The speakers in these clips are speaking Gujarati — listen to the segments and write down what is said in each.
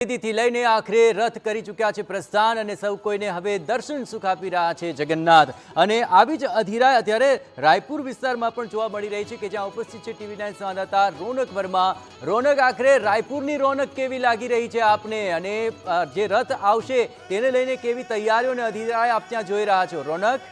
થી લઈને આખરે રથ કરી ચૂક્યા છે પ્રસ્થાન અને સૌ કોઈને હવે દર્શન સુખ આપી રહ્યા છે જગન્નાથ। અને આવી જ અધીરાય અત્યારે રાયપુર વિસ્તારમાં પણ જોવા મળી રહી છે કે જ્યાં ઉપસ્થિત છે TV9 સંવાદદાતા રોનક વર્મા। રોનક, આખરે રાયપુરની રોનક કેવી લાગી રહી છે આપને, અને જે રથ આવશે તેને લઈને કેવી તૈયારીઓ અને અધીરાય આપ ત્યાં જોઈ રહ્યા છો રોનક?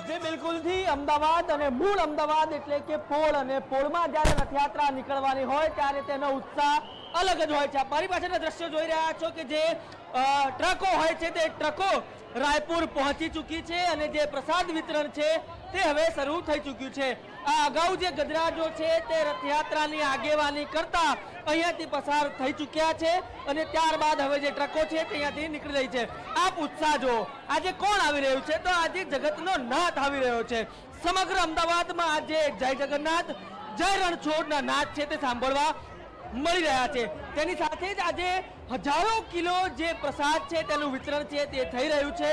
જે બિલકુલ થી અમદાવાદ અને મૂળ અમદાવાદ એટલે કે પોળ અને પોળમાં જ્યારે રથયાત્રા નીકળવાની હોય ત્યારે તેનો ઉત્સાહ અલગ જ હોય છે। મારી પાસેના દ્રશ્યો જોઈ રહ્યા છો કે જે ટ્રકો હોય છે તે ટ્રકો રાયપુર પહોંચી ચૂકી છે અને જે પ્રસાદ વિતરણ છે તે હવે શરૂ થઈ ચૂક્યું છે। આ અગાઉ જે ગજરાજો છે તે રથયાત્રાની આગેવાની કરતા અહીંયાથી પસાર થઈ ચૂક્યા છે અને ત્યારબાદ હવે જે ટ્રકો છે તે અહીંયાથી નીકળી રહી છે। આપ ઉત્સાહ જો, આજે કોણ આવી રહ્યું છે? તો આજે જગતનો નાથ આવી રહ્યો છે। સમગ્ર અમદાવાદમાં આજે જય જગન્નાથ, જય રણછોડના નાદ છે તે સાંભળવા મળી રહ્યા છે। તેની સાથે જ આજે હજારો કિલો જે પ્રસાદ છે તેનું વિતરણ છે તે થઈ રહ્યું છે।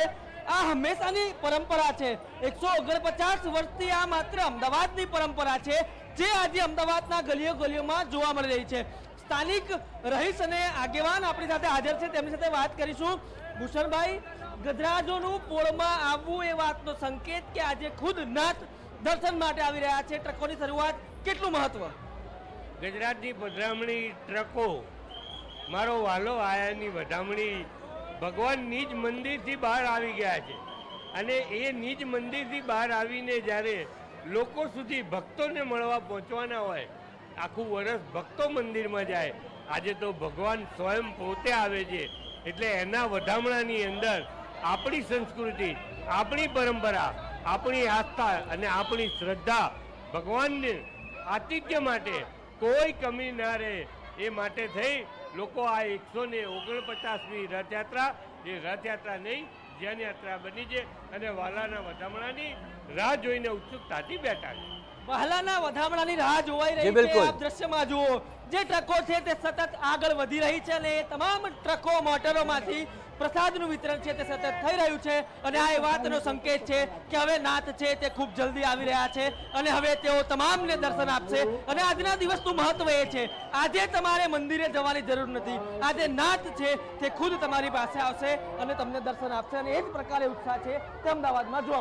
આ હંમેશાની પરંપરા છે। 149 વર્ષથી આ માત્ર અમદાવાદની પરંપરા છે જે આજે અમદાવાદના ગલીઓ ગલીઓમાં જોવા મળી રહી છે। સ્થાનિક રહીશ અને આગેવાન આપણી સાથે હાજર છે, તેમની સાથે વાત કરીશું। ભૂષણભાઈ, ગજરાજોનું પોળમાં આવવું એ વાતનો સંકેત કે આજે ખુદ નાથ દર્શન માટે આવી રહ્યા છે। ટ્રકોની શરૂઆત, કેટલું મહત્વ? ગજરાજની પધરામણી ટ્રકો મારો વાલો આયાની વધામણી ભગવાન નિજ મંદિરથી બહાર આવી ગયા છે અને એ નિજ મંદિરથી બહાર આવીને જ્યારે લોકો સુધી ભક્તોને મળવા પહોંચવાના હોય, આખું વર્ષ ભક્તો મંદિરમાં જાય, આજે તો ભગવાન સ્વયં પોતે આવે છે એટલે એના વધામણાની અંદર આપણી સંસ્કૃતિ, આપણી પરંપરા, આપણી આસ્થા અને આપણી શ્રદ્ધા ભગવાનને આતિથ્ય માટે કોઈ કમી ના રહે એ માટે થઈ લોકો આ 149મી રથયાત્રા એ રથયાત્રા નહીં જનયાત્રા બની છે અને વાલાના વધામણાની રાહ જોઈને ઉત્સુકતાથી બેઠા છે। વહાલાના વધામણાની રાહ જોવાઈ રહી છે। આપ દ્રશ્યમાં જુઓ, જે ટ્રકો છે તે સતત આગળ વધી રહી છે અને તમામ ટ્રકો મોટરોમાંથી પ્રસાદનું વિતરણ છે તે સતત થઈ રહ્યું છે અને આ એ વાતનો સંકેત છે કે હવે નાથ છે તે ખૂબ જલ્દી આવી રહ્યા છે અને હવે તેઓ તમામને દર્શન આપશે। અને આજના દિવસનું મહત્વ એ છે, આજે તમારે મંદિરે જવાની જરૂર નથી, આજે નાથ છે તે ખુદ તમારી પાસે આવશે અને તમને દર્શન આપશે અને એ જ પ્રકારે ઉત્સાહ છે તે અમદાવાદમાં જોવા